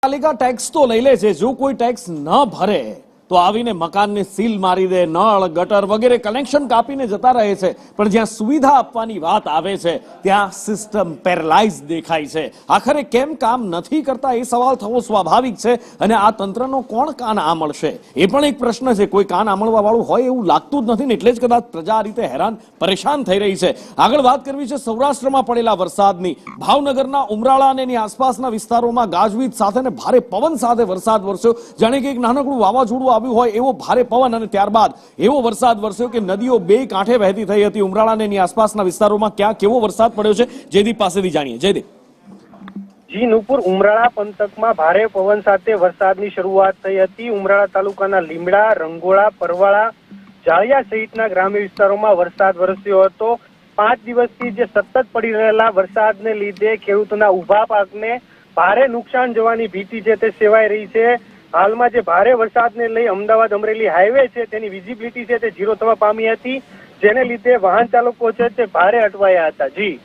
પાલિકા ટેક્સ તો લઈ લે છે, જો કોઈ ટેક્સ ન ભરે તો આવીને મકાનને સીલ મારી દે, નળ ગટર વગેરે કનેક્શન કાપીને જતા રહે છે. પણ જ્યાં સુવિધા આપવાની વાત આવે છે ત્યાં સિસ્ટમ પેરેલાઇઝ દેખાય છે. આખરે કેમ કામ નથી કરતા એ સવાલ થવો સ્વાભાવિક છે. અને આ તંત્રનો કોણ કાન આમળશે એ પણ એક પ્રશ્ન છે. કોઈ કાન આમળવા વાળું હોય એવું લાગતું જ નથી ને એટલે જ કદાચ પ્રજા આ રીતે હેરાન પરેશાન થઈ રહી છે. આગળ વાત કરવી છે સૌરાષ્ટ્રમાં પડેલા વરસાદની. ભાવનગરના ઉમરાળા અને એની આસપાસના વિસ્તારોમાં ગાજવીજ સાથે ને ભારે પવન સાથે વરસાદ વરસ્યો. જાણે કે એક નાનકડું વાવાઝોડું હોય એવો ભારે પવન અને ત્યારબાદ એવો વરસાદ વરસ્યો કે નદીઓ બે કાંઠે વહેતી થઈ હતી. ઉમરાળા અને એની આસપાસના વિસ્તારોમાં ક્યાં કેવો વરસાદ પડ્યો છે જયદીપ પાસેથી જાણીએ. જયદીપ. જી નુપુર, ઉમરાળા પંથકમાં ભારે પવન સાથે વરસાદની શરૂઆત થઈ હતી. ઉમરાળા તાલુકાના લીમડા, રંગોળા, પરવાળા, જાળિયા સહિતના ગ્રામ્ય વિસ્તારોમાં વરસાદ વરસ્યો હતો. 5 દિવસથી જે સતત પડી રહેલા વરસાદને લીધે ખેડૂતોના ઉભા પાકને ભારે નુકસાન જવાની ભીતિ છે તે સેવાઈ રહી છે. હાલમાં જે ભારે વરસાદને લઈ અમદાવાદ અમરેલી હાઈવે છે તેની વિઝિબિલિટી છે તે 0 થવા પામી હતી, જેને લીધે વાહન ચાલકો છે તે ભારે અટવાયા હતા. જી.